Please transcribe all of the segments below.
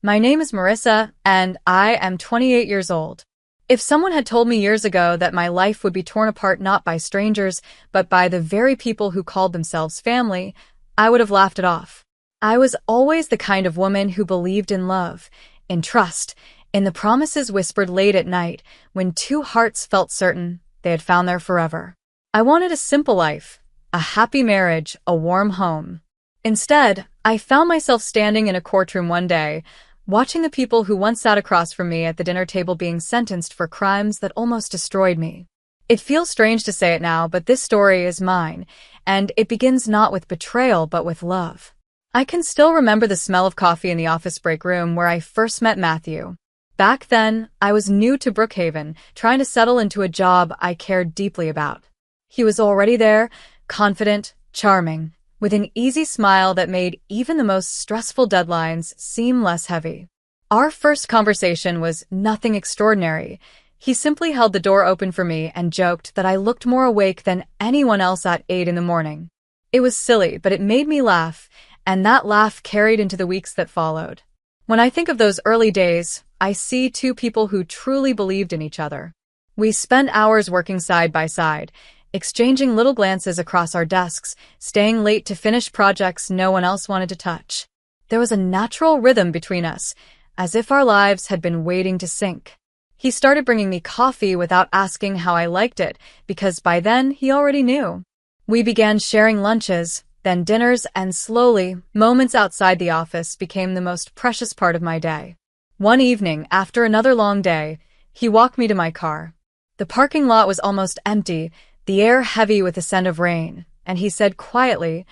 My name is Marissa, and I am 28 years old. If someone had told me years ago that my life would be torn apart not by strangers, but by the very people who called themselves family, I would have laughed it off. I was always the kind of woman who believed in love, in trust, in the promises whispered late at night when two hearts felt certain they had found their forever. I wanted a simple life, a happy marriage, a warm home. Instead, I found myself standing in a courtroom one day, watching the people who once sat across from me at the dinner table being sentenced for crimes that almost destroyed me. It feels strange to say it now, but this story is mine, and it begins not with betrayal but with love. I can still remember the smell of coffee in the office break room where I first met Matthew. Back then, I was new to Brookhaven, trying to settle into a job I cared deeply about. He was already there, confident, charming, with an easy smile that made even the most stressful deadlines seem less heavy. Our first conversation was nothing extraordinary. He simply held the door open for me and joked that I looked more awake than anyone else at 8 in the morning. It was silly, but it made me laugh, and that laugh carried into the weeks that followed. When I think of those early days, I see two people who truly believed in each other. We spent hours working side by side, exchanging little glances across our desks, staying late to finish projects no one else wanted to touch. There was a natural rhythm between us, as if our lives had been waiting to sync. He started bringing me coffee without asking how I liked it, because by then he already knew. We began sharing lunches, then dinners, and slowly, moments outside the office became the most precious part of my day. One evening, after another long day, he walked me to my car. The parking lot was almost empty, the air heavy with the scent of rain, and he said quietly,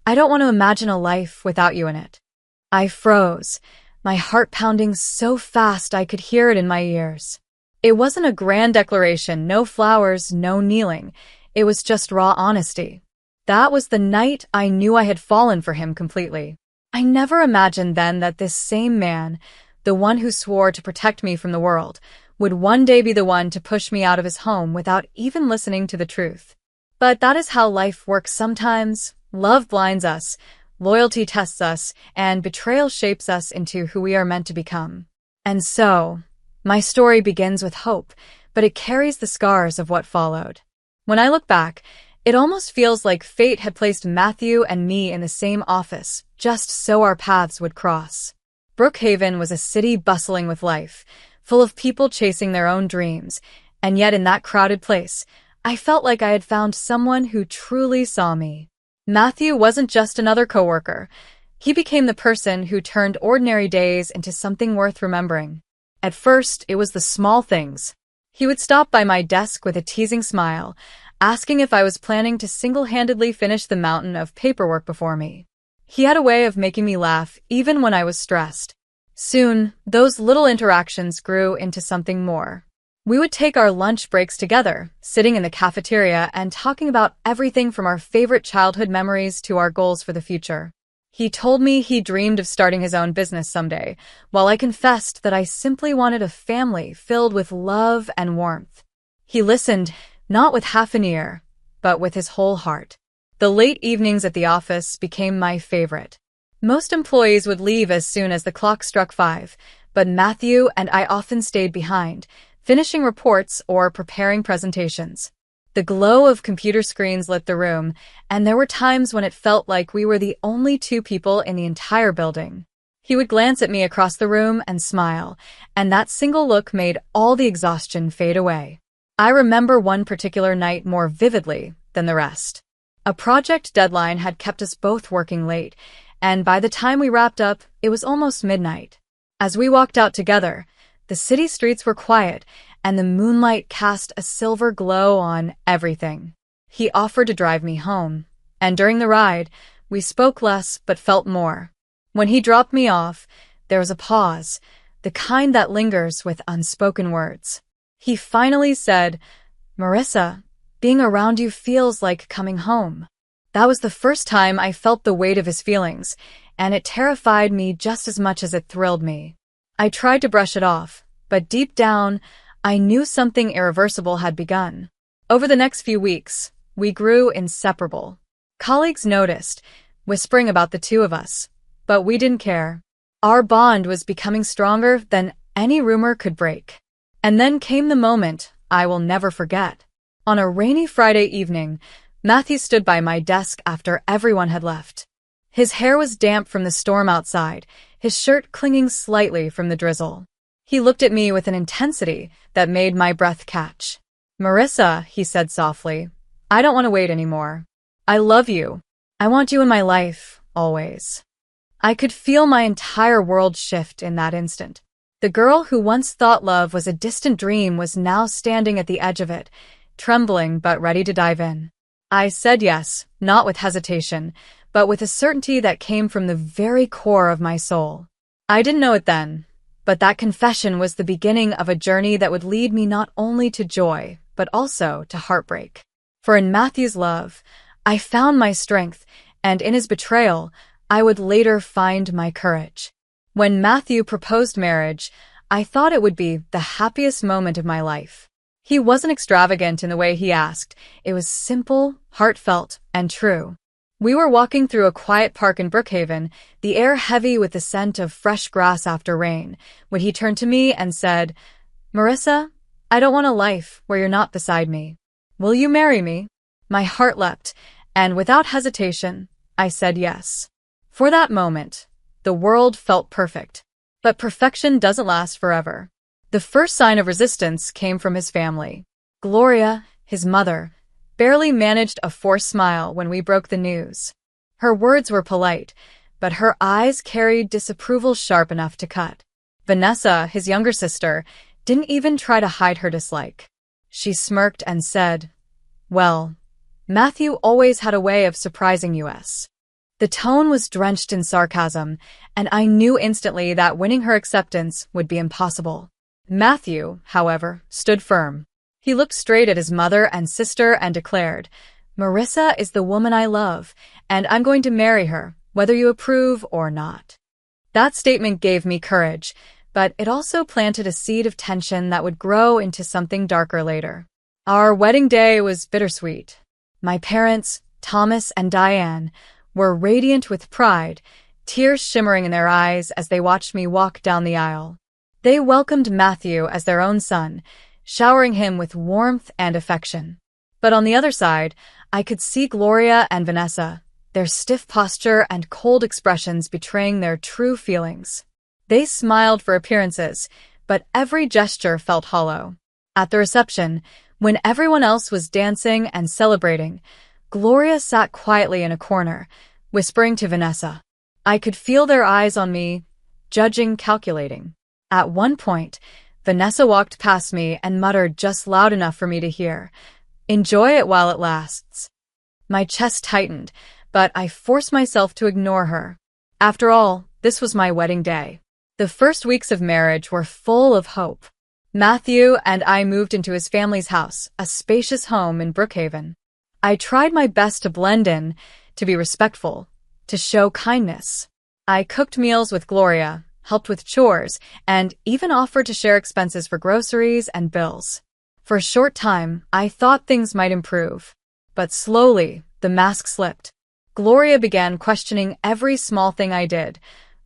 "I don't want to imagine a life without you in it." I froze, my heart pounding so fast I could hear it in my ears. It wasn't a grand declaration, no flowers, no kneeling. It was just raw honesty. That was the night I knew I had fallen for him completely. I never imagined then that this same man, the one who swore to protect me from the world, would one day be the one to push me out of his home without even listening to the truth. But that is how life works sometimes. Love blinds us, loyalty tests us, and betrayal shapes us into who we are meant to become. And so, my story begins with hope, but it carries the scars of what followed. When I look back, it almost feels like fate had placed Matthew and me in the same office, just so our paths would cross. Brookhaven was a city bustling with life, full of people chasing their own dreams, and yet in that crowded place, I felt like I had found someone who truly saw me. Matthew wasn't just another coworker. He became the person who turned ordinary days into something worth remembering. At first, it was the small things. He would stop by my desk with a teasing smile, asking if I was planning to single-handedly finish the mountain of paperwork before me. He had a way of making me laugh even when I was stressed. Soon, those little interactions grew into something more. We would take our lunch breaks together, sitting in the cafeteria and talking about everything from our favorite childhood memories to our goals for the future. He told me he dreamed of starting his own business someday, while I confessed that I simply wanted a family filled with love and warmth. He listened, not with half an ear, but with his whole heart. The late evenings at the office became my favorite. Most employees would leave as soon as the clock struck 5, but Matthew and I often stayed behind, finishing reports or preparing presentations. The glow of computer screens lit the room, and there were times when it felt like we were the only two people in the entire building. He would glance at me across the room and smile, and that single look made all the exhaustion fade away. I remember one particular night more vividly than the rest. A project deadline had kept us both working late, and by the time we wrapped up, it was almost midnight. As we walked out together, the city streets were quiet, and the moonlight cast a silver glow on everything. He offered to drive me home, and during the ride, we spoke less but felt more. When he dropped me off, there was a pause, the kind that lingers with unspoken words. He finally said, "Marissa, being around you feels like coming home." That was the first time I felt the weight of his feelings, and it terrified me just as much as it thrilled me. I tried to brush it off, but deep down, I knew something irreversible had begun. Over the next few weeks, we grew inseparable. Colleagues noticed, whispering about the two of us, but we didn't care. Our bond was becoming stronger than any rumor could break. And then came the moment I will never forget. On a rainy Friday evening, Matthew stood by my desk after everyone had left. His hair was damp from the storm outside, his shirt clinging slightly from the drizzle. He looked at me with an intensity that made my breath catch. "Marissa," he said softly, "I don't want to wait anymore. I love you. I want you in my life, always." I could feel my entire world shift in that instant. The girl who once thought love was a distant dream was now standing at the edge of it, trembling but ready to dive in. I said yes, not with hesitation, but with a certainty that came from the very core of my soul. I didn't know it then, but that confession was the beginning of a journey that would lead me not only to joy, but also to heartbreak. For in Matthew's love, I found my strength, and in his betrayal, I would later find my courage. When Matthew proposed marriage, I thought it would be the happiest moment of my life. He wasn't extravagant in the way he asked. It was simple, heartfelt, and true. We were walking through a quiet park in Brookhaven, the air heavy with the scent of fresh grass after rain, when he turned to me and said, "Marissa, I don't want a life where you're not beside me. Will you marry me?" My heart leapt, and without hesitation, I said yes. For that moment, the world felt perfect. But perfection doesn't last forever. The first sign of resistance came from his family. Gloria, his mother, barely managed a forced smile when we broke the news. Her words were polite, but her eyes carried disapproval sharp enough to cut. Vanessa, his younger sister, didn't even try to hide her dislike. She smirked and said, "Well, Matthew always had a way of surprising us." The tone was drenched in sarcasm, and I knew instantly that winning her acceptance would be impossible. Matthew, however, stood firm. He looked straight at his mother and sister and declared, "Marissa is the woman I love, and I'm going to marry her, whether you approve or not." That statement gave me courage, but it also planted a seed of tension that would grow into something darker later. Our wedding day was bittersweet. My parents, Thomas and Diane, were radiant with pride, tears shimmering in their eyes as they watched me walk down the aisle. They welcomed Matthew as their own son, showering him with warmth and affection. But on the other side, I could see Gloria and Vanessa, their stiff posture and cold expressions betraying their true feelings. They smiled for appearances, but every gesture felt hollow. At the reception, when everyone else was dancing and celebrating, Gloria sat quietly in a corner, whispering to Vanessa. I could feel their eyes on me, judging, calculating. At one point, Vanessa walked past me and muttered just loud enough for me to hear, "Enjoy it while it lasts." My chest tightened, but I forced myself to ignore her. After all, this was my wedding day. The first weeks of marriage were full of hope. Matthew and I moved into his family's house, a spacious home in Brookhaven. I tried my best to blend in, to be respectful, to show kindness. I cooked meals with Gloria, helped with chores, and even offered to share expenses for groceries and bills. For a short time, I thought things might improve. But slowly, the mask slipped. Gloria began questioning every small thing I did,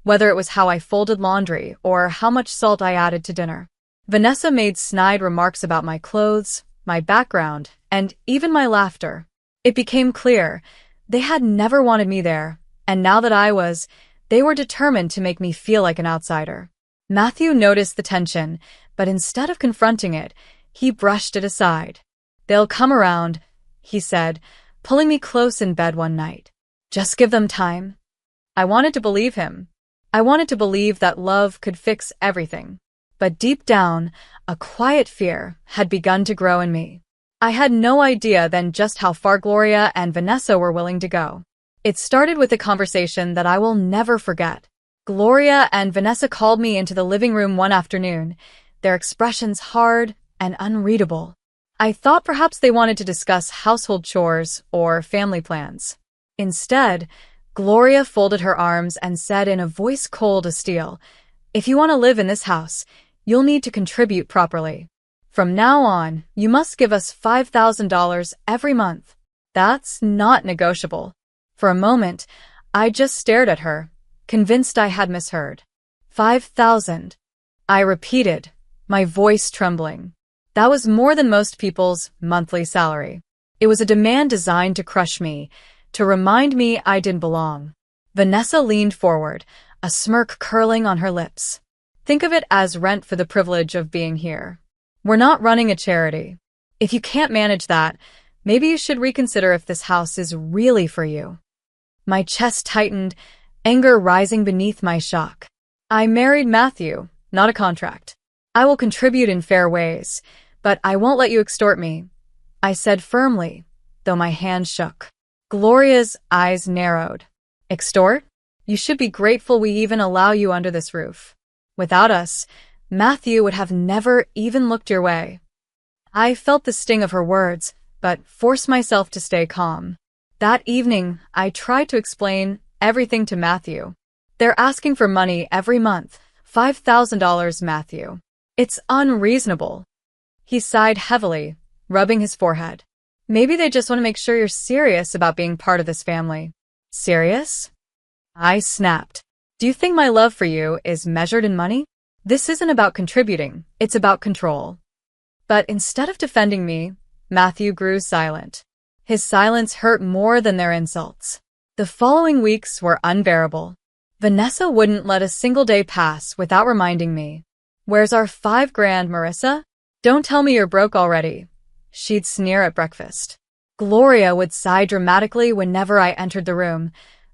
whether it was how I folded laundry or how much salt I added to dinner. Vanessa made snide remarks about my clothes, my background, and even my laughter. It became clear they had never wanted me there, and now that I was, they were determined to make me feel like an outsider. Matthew noticed the tension, but instead of confronting it, he brushed it aside. "They'll come around," he said, pulling me close in bed one night. "Just give them time." I wanted to believe him. I wanted to believe that love could fix everything. But deep down, a quiet fear had begun to grow in me. I had no idea then just how far Gloria and Vanessa were willing to go. It started with a conversation that I will never forget. Gloria and Vanessa called me into the living room one afternoon, their expressions hard and unreadable. I thought perhaps they wanted to discuss household chores or family plans. Instead, Gloria folded her arms and said in a voice cold as steel, "If you want to live in this house, you'll need to contribute properly. From now on, you must give us $5,000 every month. That's not negotiable." For a moment, I just stared at her, convinced I had misheard. 5,000. I repeated, my voice trembling. That was more than most people's monthly salary. It was a demand designed to crush me, to remind me I didn't belong. Vanessa leaned forward, a smirk curling on her lips. Think of it as rent for the privilege of being here. We're not running a charity. If you can't manage that, maybe you should reconsider if this house is really for you. My chest tightened, anger rising beneath my shock. I married Matthew, not a contract. I will contribute in fair ways, but I won't let you extort me, I said firmly, though my hand shook. Gloria's eyes narrowed. Extort? You should be grateful we even allow you under this roof. Without us, Matthew would have never even looked your way. I felt the sting of her words, but forced myself to stay calm. That evening, I tried to explain everything to Matthew. They're asking for money every month, $5,000, Matthew. It's unreasonable. He sighed heavily, rubbing his forehead. Maybe they just want to make sure you're serious about being part of this family. Serious? I snapped. Do you think my love for you is measured in money? This isn't about contributing, it's about control. But instead of defending me, Matthew grew silent. His silence hurt more than their insults. The following weeks were unbearable. Vanessa wouldn't let a single day pass without reminding me. Where's our $5,000, Marissa? Don't tell me you're broke already. She'd sneer at breakfast. Gloria would sigh dramatically whenever I entered the room,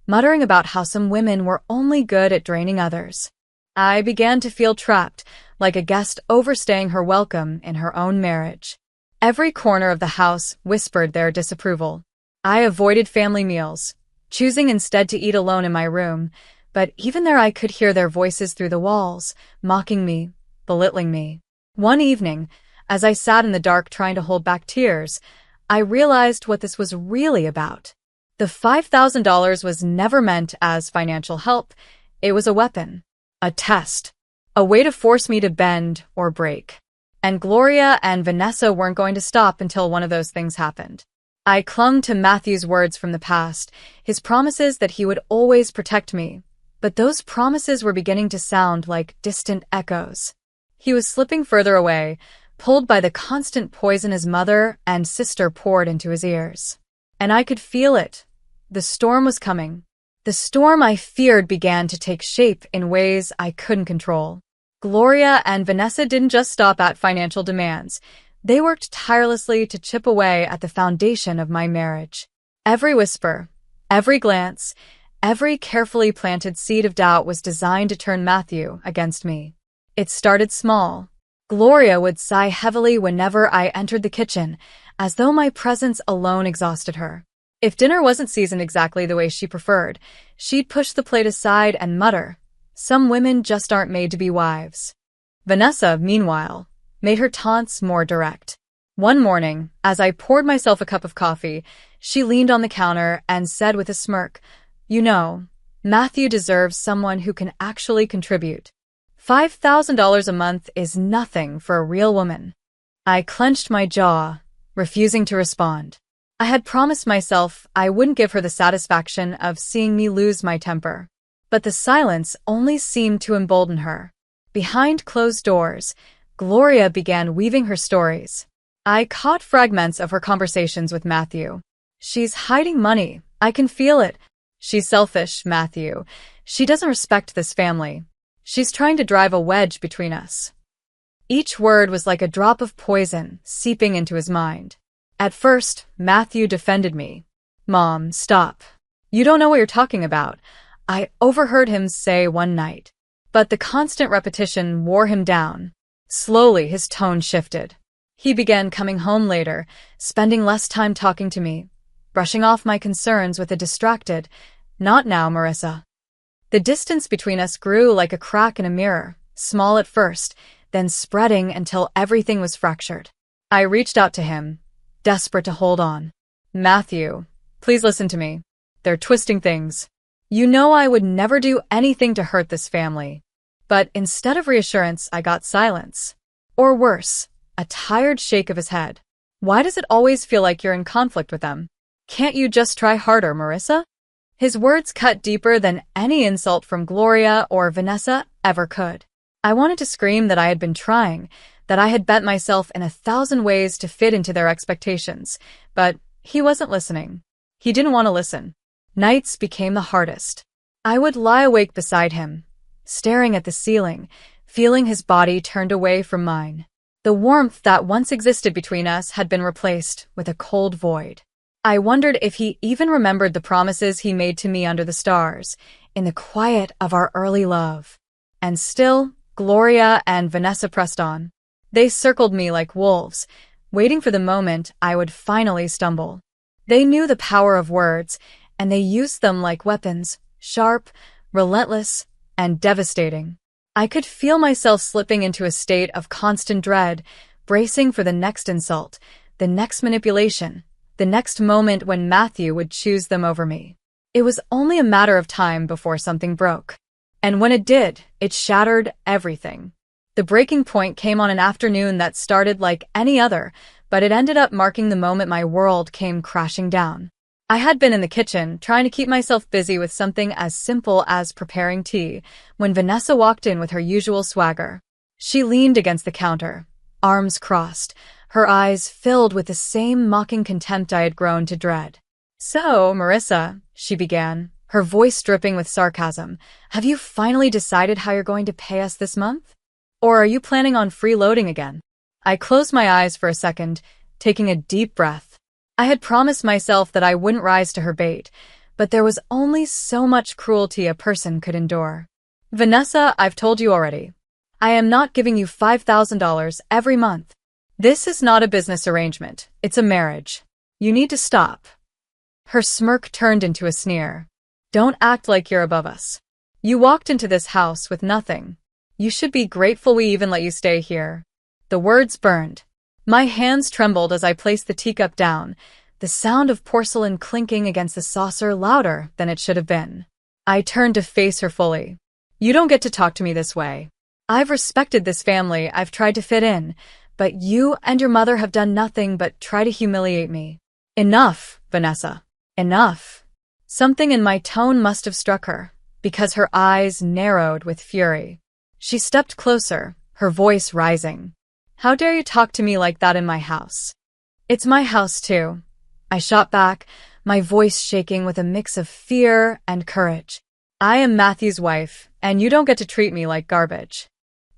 muttering about how some women were only good at draining others. I began to feel trapped, like a guest overstaying her welcome in her own marriage. Every corner of the house whispered their disapproval. I avoided family meals, choosing instead to eat alone in my room, but even there I could hear their voices through the walls, mocking me, belittling me. One evening, as I sat in the dark trying to hold back tears, I realized what this was really about. The $5,000 was never meant as financial help. It was a weapon, a test, a way to force me to bend or break. And Gloria and Vanessa weren't going to stop until one of those things happened. I clung to Matthew's words from the past, his promises that he would always protect me. But those promises were beginning to sound like distant echoes. He was slipping further away, pulled by the constant poison his mother and sister poured into his ears. And I could feel it. The storm was coming. The storm I feared began to take shape in ways I couldn't control. Gloria and Vanessa didn't just stop at financial demands. They worked tirelessly to chip away at the foundation of my marriage. Every whisper, every glance, every carefully planted seed of doubt was designed to turn Matthew against me. It started small. Gloria would sigh heavily whenever I entered the kitchen, as though my presence alone exhausted her. If dinner wasn't seasoned exactly the way she preferred, she'd push the plate aside and mutter, "Some women just aren't made to be wives." Vanessa, meanwhile, made her taunts more direct. One morning, as I poured myself a cup of coffee, she leaned on the counter and said with a smirk, "You know, Matthew deserves someone who can actually contribute. $5,000 a month is nothing for a real woman." I clenched my jaw, refusing to respond. I had promised myself I wouldn't give her the satisfaction of seeing me lose my temper. But the silence only seemed to embolden her. Behind closed doors, Gloria began weaving her stories. I caught fragments of her conversations with Matthew. "She's hiding money. I can feel it. She's selfish, Matthew. She doesn't respect this family. She's trying to drive a wedge between us." Each word was like a drop of poison seeping into his mind. At first, Matthew defended me. "Mom, stop. You don't know what you're talking about," I overheard him say one night. But the constant repetition wore him down. Slowly, his tone shifted. He began coming home later, spending less time talking to me, brushing off my concerns with a distracted, "Not now, Marissa." The distance between us grew like a crack in a mirror, small at first, then spreading until everything was fractured. I reached out to him, desperate to hold on. "Matthew, please listen to me. They're twisting things. You know I would never do anything to hurt this family." But instead of reassurance, I got silence. Or worse, a tired shake of his head. "Why does it always feel like you're in conflict with them? Can't you just try harder, Marissa?" His words cut deeper than any insult from Gloria or Vanessa ever could. I wanted to scream that I had been trying, that I had bet myself in 1,000 ways to fit into their expectations, but he wasn't listening. He didn't want to listen. Nights became the hardest. I would lie awake beside him, staring at the ceiling, feeling his body turned away from mine. The warmth that once existed between us had been replaced with a cold void. I wondered if he even remembered the promises he made to me under the stars, in the quiet of our early love. And still, Gloria and Vanessa pressed on. They circled me like wolves, waiting for the moment I would finally stumble. They knew the power of words, and they used them like weapons, sharp, relentless, and devastating. I could feel myself slipping into a state of constant dread, bracing for the next insult, the next manipulation, the next moment when Matthew would choose them over me. It was only a matter of time before something broke. And when it did, it shattered everything. The breaking point came on an afternoon that started like any other, but it ended up marking the moment my world came crashing down. I had been in the kitchen, trying to keep myself busy with something as simple as preparing tea, when Vanessa walked in with her usual swagger. She leaned against the counter, arms crossed, her eyes filled with the same mocking contempt I had grown to dread. "So, Marissa," she began, her voice dripping with sarcasm, "have you finally decided how you're going to pay us this month? Or are you planning on freeloading again?" I closed my eyes for a second, taking a deep breath. I had promised myself that I wouldn't rise to her bait, but there was only so much cruelty a person could endure. "Vanessa, I've told you already. I am not giving you $5,000 every month. This is not a business arrangement. It's a marriage. You need to stop." Her smirk turned into a sneer. "Don't act like you're above us. You walked into this house with nothing. You should be grateful we even let you stay here." The words burned. My hands trembled as I placed the teacup down, the sound of porcelain clinking against the saucer louder than it should have been. I turned to face her fully. "You don't get to talk to me this way. I've respected this family, I've tried to fit in, but you and your mother have done nothing but try to humiliate me. Enough, Vanessa. Enough." Something in my tone must have struck her, because her eyes narrowed with fury. She stepped closer, her voice rising. "How dare you talk to me like that in my house?" "It's my house too." I shot back, my voice shaking with a mix of fear and courage. "I am Matthew's wife, and you don't get to treat me like garbage."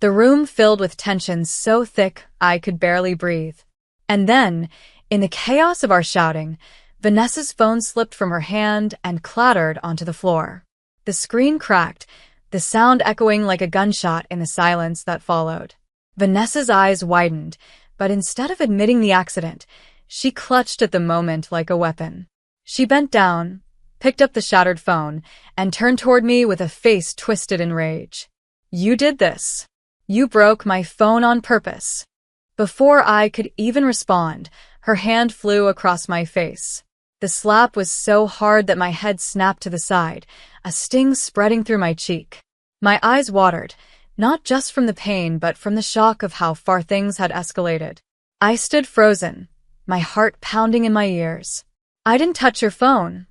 The room filled with tension so thick I could barely breathe. And then, in the chaos of our shouting, Vanessa's phone slipped from her hand and clattered onto the floor. The screen cracked, the sound echoing like a gunshot in the silence that followed. Vanessa's eyes widened, but instead of admitting the accident, she clutched at the moment like a weapon. She bent down, picked up the shattered phone, and turned toward me with a face twisted in rage. "You did this. You broke my phone on purpose." Before I could even respond, her hand flew across my face. The slap was so hard that my head snapped to the side, a sting spreading through my cheek. My eyes watered, not just from the pain but from the shock of how far things had escalated. I stood frozen, my heart pounding in my ears. "I didn't touch your phone,"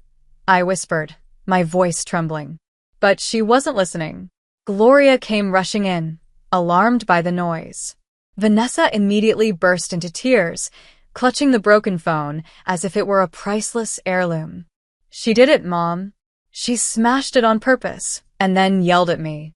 I whispered, my voice trembling. But she wasn't listening. Gloria came rushing in, alarmed by the noise. Vanessa immediately burst into tears, clutching the broken phone as if it were a priceless heirloom. "She did it, Mom. She smashed it on purpose," and then yelled at me.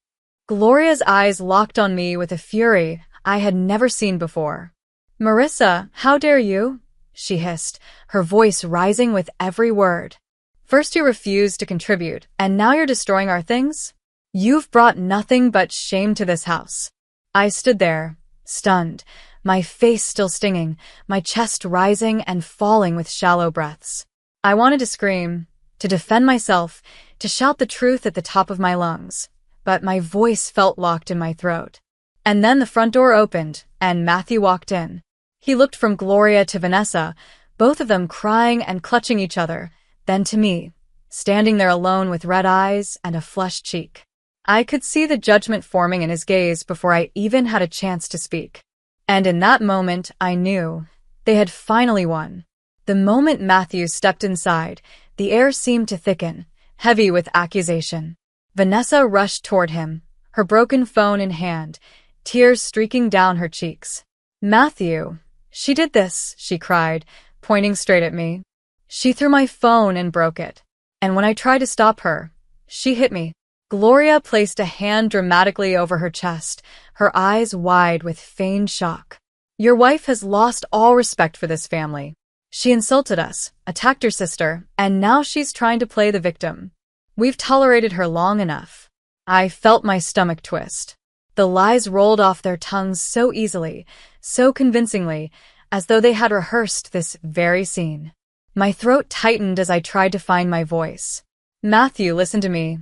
Gloria's eyes locked on me with a fury I had never seen before. "Marissa, how dare you?" she hissed, her voice rising with every word. "First you refused to contribute, and now you're destroying our things? You've brought nothing but shame to this house." I stood there, stunned, my face still stinging, my chest rising and falling with shallow breaths. I wanted to scream, to defend myself, to shout the truth at the top of my lungs, but my voice felt locked in my throat. And then the front door opened, and Matthew walked in. He looked from Gloria to Vanessa, both of them crying and clutching each other, then to me, standing there alone with red eyes and a flushed cheek. I could see the judgment forming in his gaze before I even had a chance to speak. And in that moment, I knew they had finally won. The moment Matthew stepped inside, the air seemed to thicken, heavy with accusation. Vanessa rushed toward him, her broken phone in hand, tears streaking down her cheeks. "Matthew, she did this," she cried, pointing straight at me. "She threw my phone and broke it. And when I tried to stop her, she hit me." Gloria placed a hand dramatically over her chest, her eyes wide with feigned shock. "Your wife has lost all respect for this family. She insulted us, attacked your sister, and now she's trying to play the victim. We've tolerated her long enough." I felt my stomach twist. The lies rolled off their tongues so easily, so convincingly, as though they had rehearsed this very scene. My throat tightened as I tried to find my voice. "Matthew, listen to me,"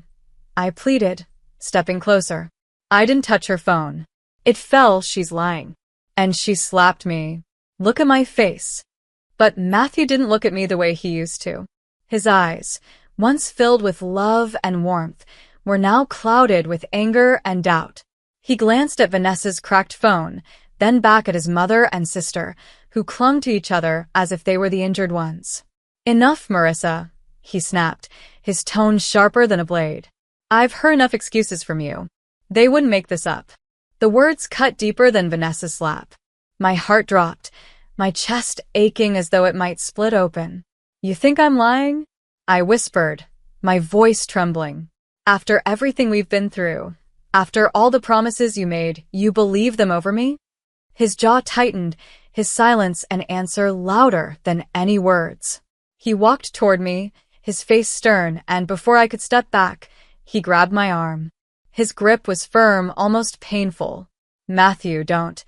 I pleaded, stepping closer. "I didn't touch her phone. It fell, she's lying. And she slapped me. Look at my face." But Matthew didn't look at me the way he used to. His eyes, once filled with love and warmth, were now clouded with anger and doubt. He glanced at Vanessa's cracked phone, then back at his mother and sister, who clung to each other as if they were the injured ones. "Enough, Marissa," he snapped, his tone sharper than a blade. "I've heard enough excuses from you. They wouldn't make this up." The words cut deeper than Vanessa's slap. My heart dropped, my chest aching as though it might split open. "You think I'm lying?" I whispered, my voice trembling. "After everything we've been through, after all the promises you made, you believe them over me?" His jaw tightened, his silence an answer louder than any words. He walked toward me, his face stern, and before I could step back, he grabbed my arm. His grip was firm, almost painful. "Matthew, don't,"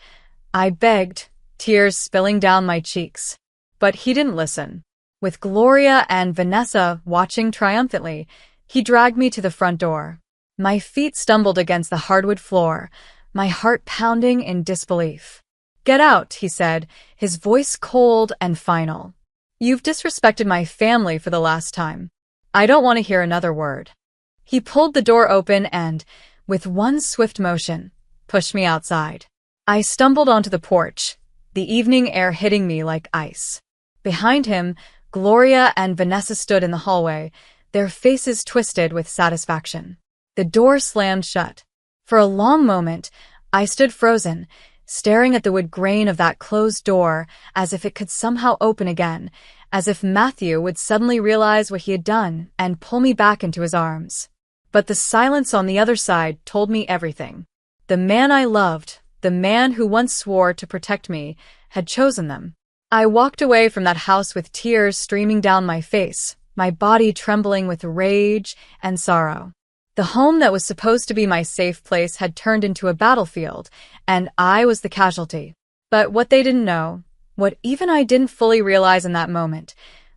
I begged, tears spilling down my cheeks. But he didn't listen. With Gloria and Vanessa watching triumphantly, he dragged me to the front door. My feet stumbled against the hardwood floor, my heart pounding in disbelief. "Get out," he said, his voice cold and final. "You've disrespected my family for the last time. I don't want to hear another word." He pulled the door open and, with one swift motion, pushed me outside. I stumbled onto the porch, the evening air hitting me like ice. Behind him, Gloria and Vanessa stood in the hallway, their faces twisted with satisfaction. The door slammed shut. For a long moment, I stood frozen, staring at the wood grain of that closed door as if it could somehow open again, as if Matthew would suddenly realize what he had done and pull me back into his arms. But the silence on the other side told me everything. The man I loved, the man who once swore to protect me, had chosen them. I walked away from that house with tears streaming down my face, my body trembling with rage and sorrow. The home that was supposed to be my safe place had turned into a battlefield, and I was the casualty. But what they didn't know, what even I didn't fully realize in that moment,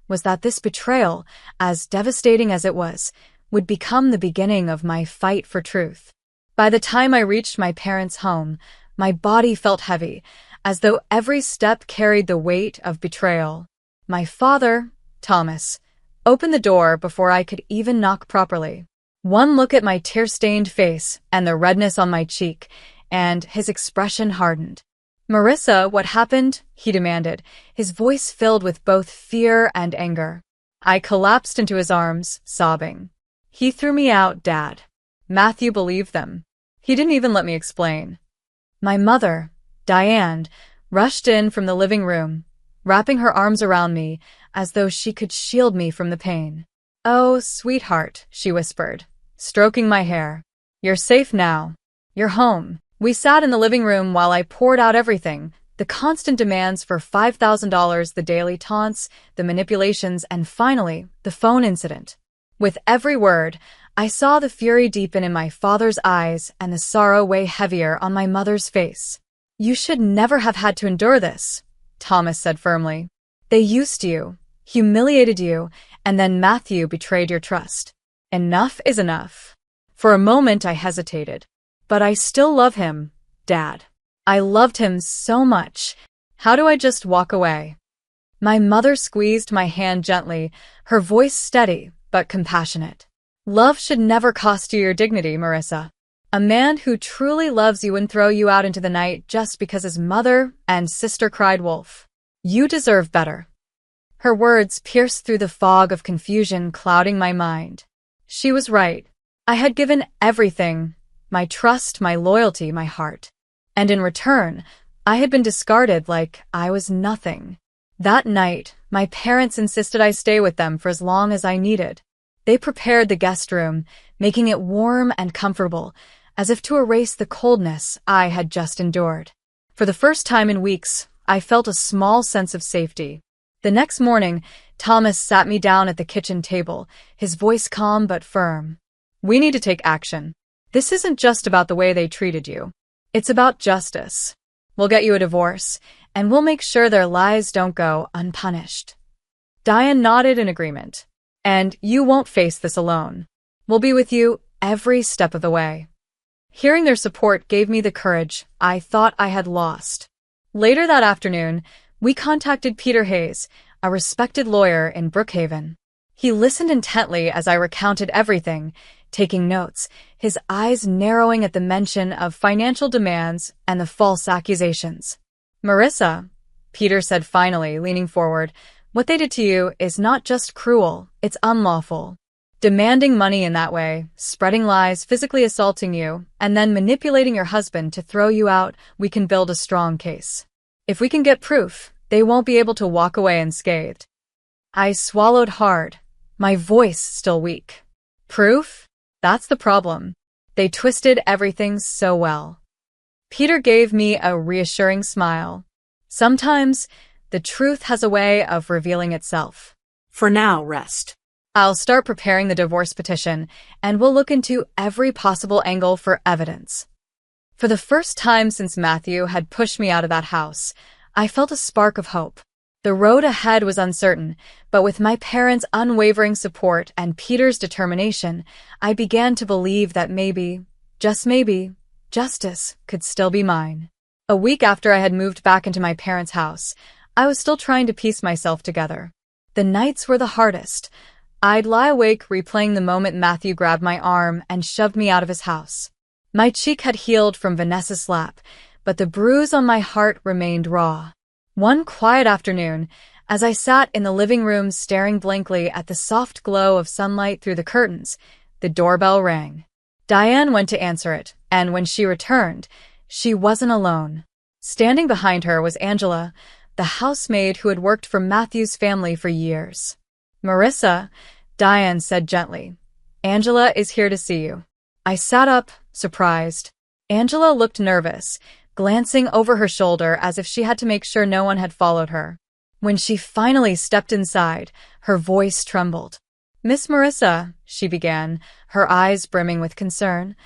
was that this betrayal, as devastating as it was, would become the beginning of my fight for truth. By the time I reached my parents' home, my body felt heavy, as though every step carried the weight of betrayal. My father, Thomas, opened the door before I could even knock properly. One look at my tear-stained face and the redness on my cheek, and his expression hardened. "Marissa, what happened?" he demanded, his voice filled with both fear and anger. I collapsed into his arms, sobbing. "He threw me out, Dad." Matthew believed them. He didn't even let me explain. My mother, Diane, rushed in from the living room, wrapping her arms around me as though she could shield me from the pain. "Oh, sweetheart," she whispered, stroking my hair. "You're safe now. You're home." We sat in the living room while I poured out everything, the constant demands for $5,000, the daily taunts, the manipulations, and finally, the phone incident. With every word, I saw the fury deepen in my father's eyes and the sorrow weigh heavier on my mother's face. "You should never have had to endure this," Thomas said firmly. "They used you, humiliated you, and then Matthew betrayed your trust. Enough is enough." For a moment I hesitated. "But I still love him, Dad. I loved him so much. How do I just walk away?" My mother squeezed my hand gently, her voice steady but compassionate. "Love should never cost you your dignity, Marissa. A man who truly loves you wouldn't throw you out into the night just because his mother and sister cried wolf. You deserve better." Her words pierced through the fog of confusion clouding my mind. She was right. I had given everything, my trust, my loyalty, my heart. And in return, I had been discarded like I was nothing. That night, my parents insisted I stay with them for as long as I needed. They prepared the guest room, making it warm and comfortable, as if to erase the coldness I had just endured. For the first time in weeks, I felt a small sense of safety. The next morning, Thomas sat me down at the kitchen table, his voice calm but firm. "We need to take action. This isn't just about the way they treated you. It's about justice. We'll get you a divorce, and we'll make sure their lies don't go unpunished." Diane nodded in agreement. "And you won't face this alone. We'll be with you every step of the way." Hearing their support gave me the courage I thought I had lost. Later that afternoon, we contacted Peter Hayes, a respected lawyer in Brookhaven. He listened intently as I recounted everything, taking notes, his eyes narrowing at the mention of financial demands and the false accusations. "Marissa," Peter said finally, leaning forward, "what they did to you is not just cruel, it's unlawful. Demanding money in that way, spreading lies, physically assaulting you, and then manipulating your husband to throw you out, we can build a strong case. If we can get proof, they won't be able to walk away unscathed." I swallowed hard, my voice still weak. Proof? That's the problem. They twisted everything so well. Peter gave me a reassuring smile. Sometimes, the truth has a way of revealing itself. For now, rest. I'll start preparing the divorce petition, and we'll look into every possible angle for evidence. For the first time since Matthew had pushed me out of that house, I felt a spark of hope. The road ahead was uncertain, but with my parents' unwavering support and Peter's determination, I began to believe that maybe, just maybe, justice could still be mine. A week after I had moved back into my parents' house, I was still trying to piece myself together. The nights were the hardest. I'd lie awake replaying the moment Matthew grabbed my arm and shoved me out of his house. My cheek had healed from Vanessa's slap, but the bruise on my heart remained raw. One quiet afternoon, as I sat in the living room staring blankly at the soft glow of sunlight through the curtains, the doorbell rang. Diane went to answer it, and when she returned, she wasn't alone. Standing behind her was Angela, the housemaid who had worked for Matthew's family for years. "Marissa," Diane said gently, "Angela is here to see you." I sat up, surprised. Angela looked nervous, glancing over her shoulder as if she had to make sure no one had followed her. When she finally stepped inside, her voice trembled. "Miss Marissa," she began, her eyes brimming with concern,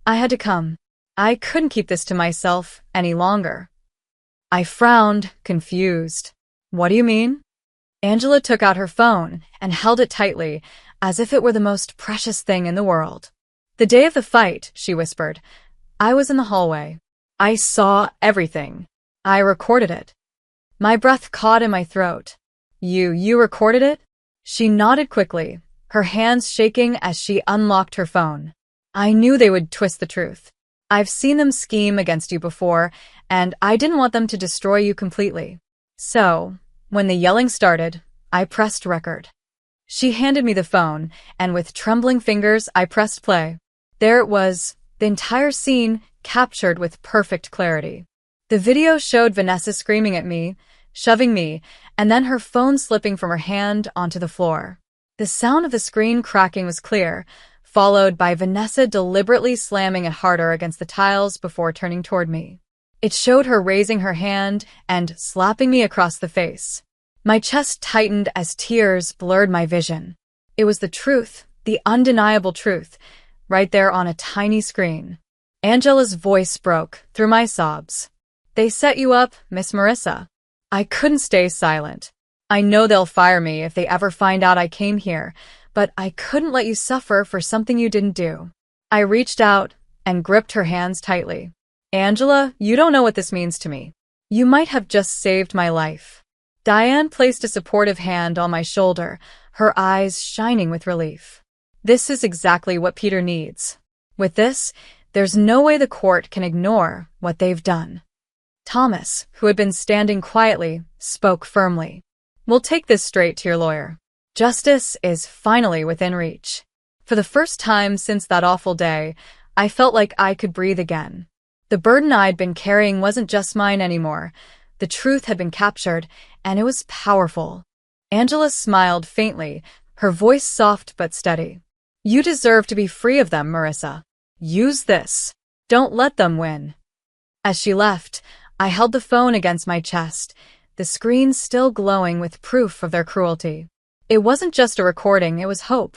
"I had to come. I couldn't keep this to myself any longer." I frowned, confused. "What do you mean?" Angela took out her phone and held it tightly, as if it were the most precious thing in the world. "The day of the fight," she whispered, "I was in the hallway. I saw everything. I recorded it." My breath caught in my throat. You recorded it?" She nodded quickly, her hands shaking as she unlocked her phone. "I knew they would twist the truth. I've seen them scheme against you before, and I didn't want them to destroy you completely. So, when the yelling started, I pressed record." She handed me the phone, and with trembling fingers, I pressed play. There it was, the entire scene captured with perfect clarity. The video showed Vanessa screaming at me, shoving me, and then her phone slipping from her hand onto the floor. The sound of the screen cracking was clear, followed by Vanessa deliberately slamming it harder against the tiles before turning toward me. It showed her raising her hand and slapping me across the face. My chest tightened as tears blurred my vision. It was the truth, the undeniable truth, right there on a tiny screen. Angela's voice broke through my sobs. "They set you up, Miss Marissa." I couldn't stay silent. "I know they'll fire me if they ever find out I came here, but I couldn't let you suffer for something you didn't do." I reached out and gripped her hands tightly. "Angela, you don't know what this means to me. You might have just saved my life." Diane placed a supportive hand on my shoulder, her eyes shining with relief. "This is exactly what Peter needs. With this, there's no way the court can ignore what they've done." Thomas, who had been standing quietly, spoke firmly. "We'll take this straight to your lawyer. Justice is finally within reach." For the first time since that awful day, I felt like I could breathe again. The burden I'd been carrying wasn't just mine anymore. The truth had been captured, and it was powerful. Angela smiled faintly, her voice soft but steady. You deserve to be free of them, Marissa. Use this. Don't let them win. As she left, I held the phone against my chest, the screen still glowing with proof of their cruelty. It wasn't just a recording, it was hope.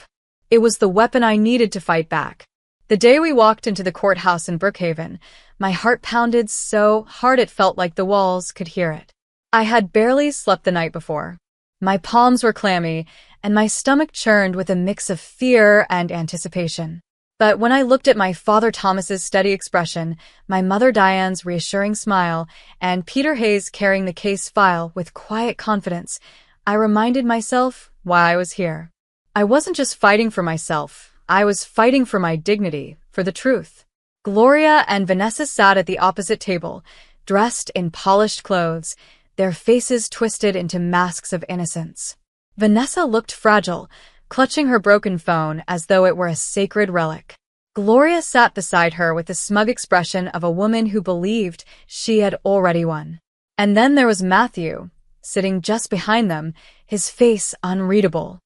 It was the weapon I needed to fight back. The day we walked into the courthouse in Brookhaven, my heart pounded so hard it felt like the walls could hear it. I had barely slept the night before. My palms were clammy, and my stomach churned with a mix of fear and anticipation. But when I looked at my father Thomas's steady expression, my mother Diane's reassuring smile, and Peter Hayes carrying the case file with quiet confidence, I reminded myself why I was here. I wasn't just fighting for myself, I was fighting for my dignity, for the truth. Gloria and Vanessa sat at the opposite table, dressed in polished clothes, their faces twisted into masks of innocence. Vanessa looked fragile, clutching her broken phone as though it were a sacred relic. Gloria sat beside her with the smug expression of a woman who believed she had already won. And then there was Matthew, sitting just behind them, his face unreadable.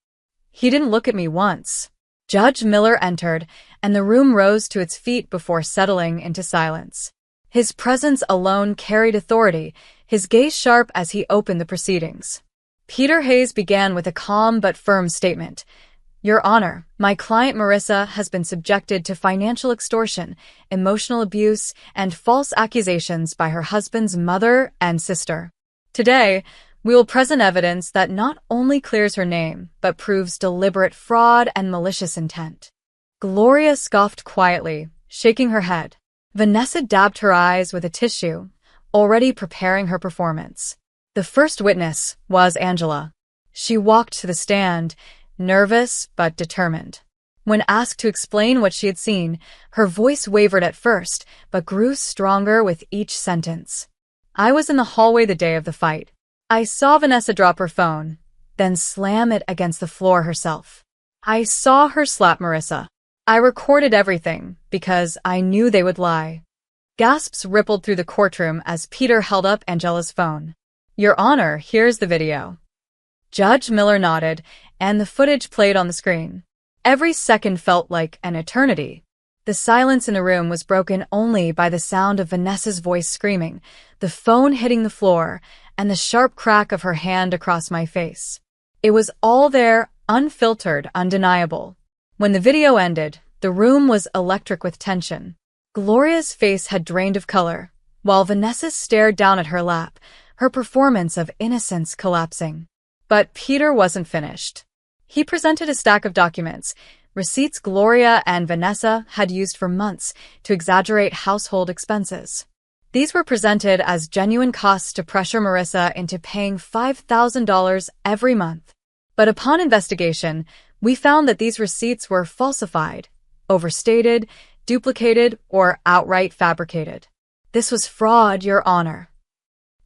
He didn't look at me once. Judge Miller entered, and the room rose to its feet before settling into silence. His presence alone carried authority, his gaze sharp as he opened the proceedings. Peter Hayes began with a calm but firm statement. Your Honor, my client Marissa has been subjected to financial extortion, emotional abuse, and false accusations by her husband's mother and sister. Today, we will present evidence that not only clears her name, but proves deliberate fraud and malicious intent. Gloria scoffed quietly, shaking her head. Vanessa dabbed her eyes with a tissue, already preparing her performance. The first witness was Angela. She walked to the stand, nervous but determined. When asked to explain what she had seen, her voice wavered at first, but grew stronger with each sentence. I was in the hallway the day of the fight. I saw Vanessa drop her phone, then slam it against the floor herself. I saw her slap Marissa. I recorded everything, because I knew they would lie. Gasps rippled through the courtroom as Peter held up Angela's phone. Your Honor, here's the video. Judge Miller nodded, and the footage played on the screen. Every second felt like an eternity. The silence in the room was broken only by the sound of Vanessa's voice screaming, the phone hitting the floor, and the sharp crack of her hand across my face. It was all there, unfiltered, undeniable. When the video ended, the room was electric with tension. Gloria's face had drained of color, while Vanessa stared down at her lap, her performance of innocence collapsing. But Peter wasn't finished. He presented a stack of documents, receipts Gloria and Vanessa had used for months to exaggerate household expenses. These were presented as genuine costs to pressure Marissa into paying $5,000 every month. But upon investigation, we found that these receipts were falsified, overstated, duplicated, or outright fabricated. This was fraud, Your Honor.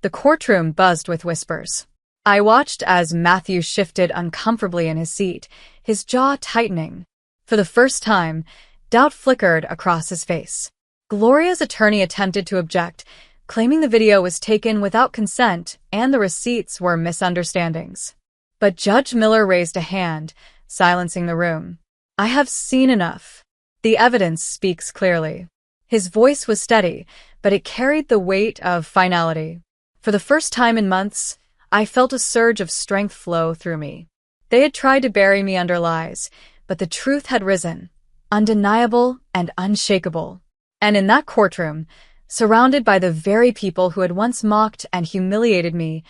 The courtroom buzzed with whispers. I watched as Matthew shifted uncomfortably in his seat, his jaw tightening. For the first time, doubt flickered across his face. Gloria's attorney attempted to object, claiming the video was taken without consent and the receipts were misunderstandings. But Judge Miller raised a hand, silencing the room. I have seen enough. The evidence speaks clearly. His voice was steady, but it carried the weight of finality. For the first time in months, I felt a surge of strength flow through me. They had tried to bury me under lies, but the truth had risen, undeniable and unshakable. And in that courtroom, surrounded by the very people who had once mocked and humiliated me,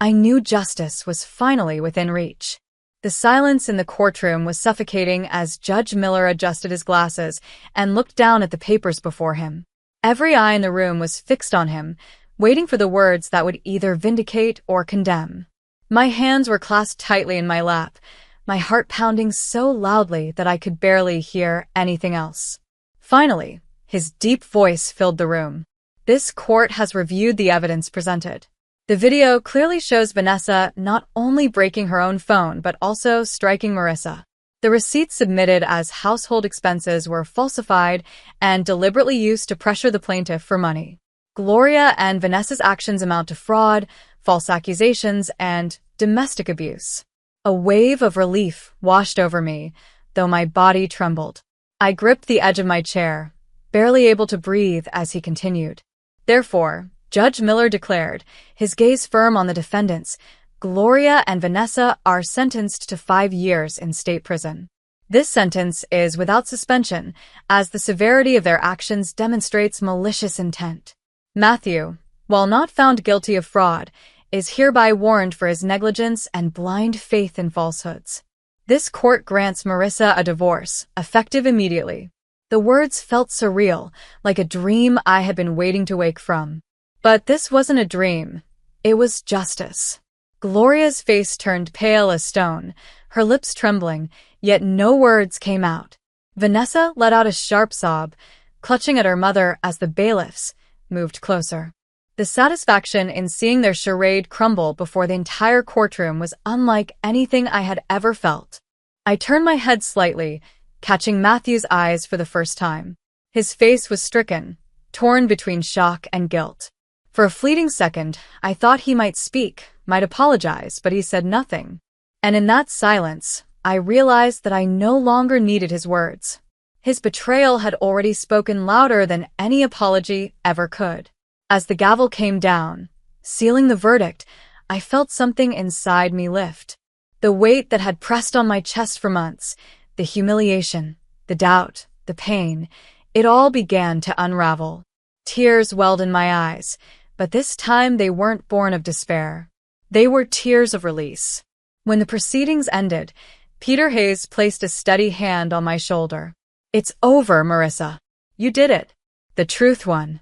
I knew justice was finally within reach. The silence in the courtroom was suffocating as Judge Miller adjusted his glasses and looked down at the papers before him. Every eye in the room was fixed on him, waiting for the words that would either vindicate or condemn. My hands were clasped tightly in my lap, my heart pounding so loudly that I could barely hear anything else. Finally, his deep voice filled the room. This court has reviewed the evidence presented. The video clearly shows Vanessa not only breaking her own phone but also striking Marissa. The receipts submitted as household expenses were falsified and deliberately used to pressure the plaintiff for money. Gloria and Vanessa's actions amount to fraud, false accusations, and domestic abuse. A wave of relief washed over me, though my body trembled. I gripped the edge of my chair, barely able to breathe as he continued. Therefore, Judge Miller declared, his gaze firm on the defendants, Gloria and Vanessa are sentenced to 5 years in state prison. This sentence is without suspension, as the severity of their actions demonstrates malicious intent. Matthew, while not found guilty of fraud, is hereby warned for his negligence and blind faith in falsehoods. This court grants Marissa a divorce, effective immediately. The words felt surreal, like a dream I had been waiting to wake from. But this wasn't a dream. It was justice. Gloria's face turned pale as stone, her lips trembling, yet no words came out. Vanessa let out a sharp sob, clutching at her mother as the bailiffs moved closer. The satisfaction in seeing their charade crumble before the entire courtroom was unlike anything I had ever felt. I turned my head slightly, catching Matthew's eyes for the first time. His face was stricken, torn between shock and guilt. For a fleeting second, I thought he might speak, might apologize, but he said nothing. And in that silence, I realized that I no longer needed his words. His betrayal had already spoken louder than any apology ever could. As the gavel came down, sealing the verdict, I felt something inside me lift. The weight that had pressed on my chest for months, the humiliation, the doubt, the pain, it all began to unravel. Tears welled in my eyes, but this time they weren't born of despair. They were tears of release. When the proceedings ended, Peter Hayes placed a steady hand on my shoulder. "It's over, Marissa. You did it. The truth won."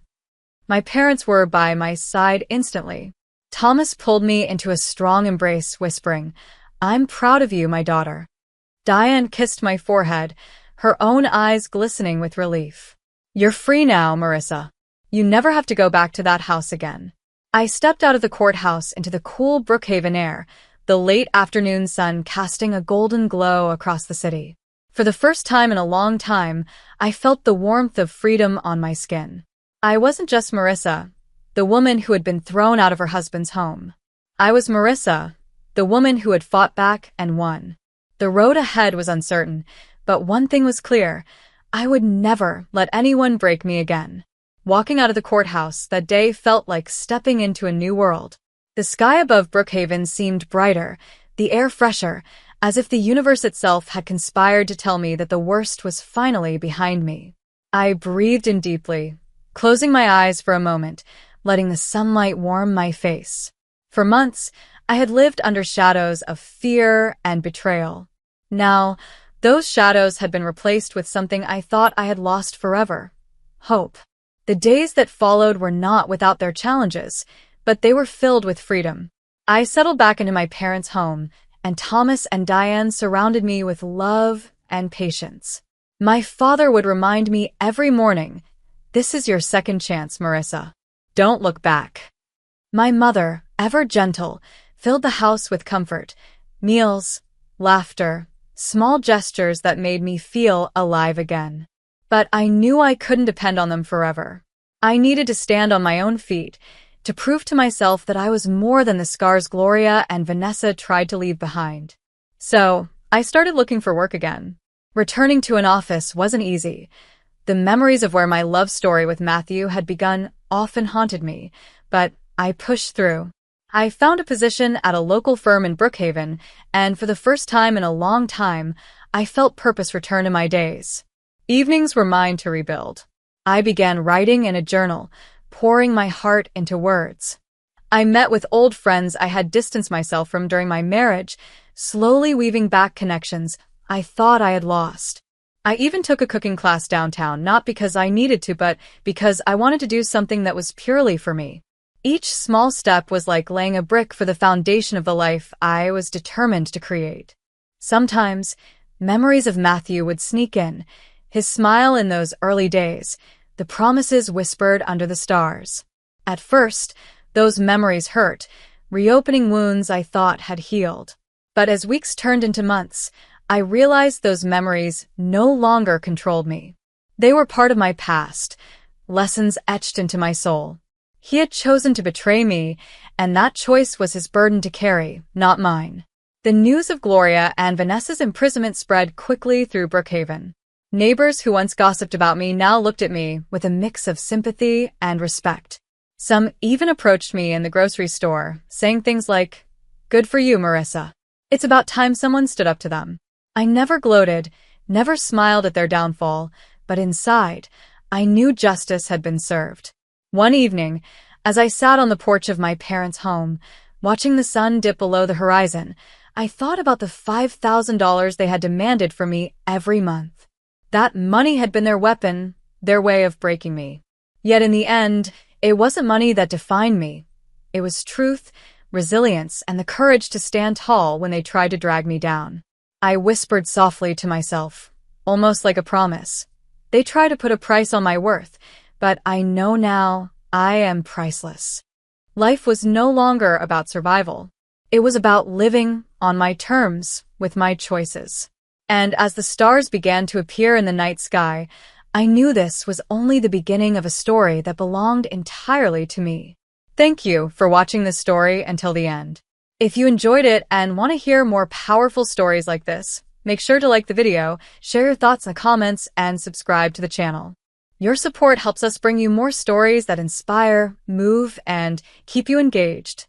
My parents were by my side instantly. Thomas pulled me into a strong embrace, whispering, "I'm proud of you, my daughter." Diane kissed my forehead, her own eyes glistening with relief. "You're free now, Marissa. You never have to go back to that house again." I stepped out of the courthouse into the cool Brookhaven air, the late afternoon sun casting a golden glow across the city. For the first time in a long time, I felt the warmth of freedom on my skin. I wasn't just Marissa, the woman who had been thrown out of her husband's home. I was Marissa, the woman who had fought back and won. The road ahead was uncertain, but one thing was clear: I would never let anyone break me again. Walking out of the courthouse that day felt like stepping into a new world. The sky above Brookhaven seemed brighter, the air fresher, as if the universe itself had conspired to tell me that the worst was finally behind me. I breathed in deeply, closing my eyes for a moment, letting the sunlight warm my face. For months, I had lived under shadows of fear and betrayal. Now, those shadows had been replaced with something I thought I had lost forever: hope. The days that followed were not without their challenges, but they were filled with freedom. I settled back into my parents' home, and Thomas and Diane surrounded me with love and patience. My father would remind me every morning, "This is your second chance, Marissa. Don't look back." My mother, ever gentle, filled the house with comfort, meals, laughter, small gestures that made me feel alive again. But I knew I couldn't depend on them forever. I needed to stand on my own feet, to prove to myself that I was more than the scars Gloria and Vanessa tried to leave behind. So, I started looking for work again. Returning to an office wasn't easy. The memories of where my love story with Matthew had begun often haunted me, but I pushed through. I found a position at a local firm in Brookhaven, and for the first time in a long time, I felt purpose return to my days. Evenings were mine to rebuild. I began writing in a journal, pouring my heart into words. I met with old friends I had distanced myself from during my marriage, slowly weaving back connections I thought I had lost. I even took a cooking class downtown, not because I needed to, but because I wanted to do something that was purely for me. Each small step was like laying a brick for the foundation of the life I was determined to create. Sometimes, memories of Matthew would sneak in, his smile in those early days, the promises whispered under the stars. At first, those memories hurt, reopening wounds I thought had healed. But as weeks turned into months, I realized those memories no longer controlled me. They were part of my past, lessons etched into my soul. He had chosen to betray me, and that choice was his burden to carry, not mine. The news of Gloria and Vanessa's imprisonment spread quickly through Brookhaven. Neighbors who once gossiped about me now looked at me with a mix of sympathy and respect. Some even approached me in the grocery store, saying things like, "Good for you, Marissa. It's about time someone stood up to them." I never gloated, never smiled at their downfall, but inside, I knew justice had been served. One evening, as I sat on the porch of my parents' home, watching the sun dip below the horizon, I thought about the $5,000 they had demanded from me every month. That money had been their weapon, their way of breaking me. Yet in the end, it wasn't money that defined me. It was truth, resilience, and the courage to stand tall when they tried to drag me down. I whispered softly to myself, almost like a promise. They try to put a price on my worth, but I know now I am priceless. Life was no longer about survival. It was about living on my terms with my choices. And as the stars began to appear in the night sky, I knew this was only the beginning of a story that belonged entirely to me. Thank you for watching this story until the end. If you enjoyed it and want to hear more powerful stories like this, make sure to like the video, share your thoughts in the comments, and subscribe to the channel. Your support helps us bring you more stories that inspire, move, and keep you engaged.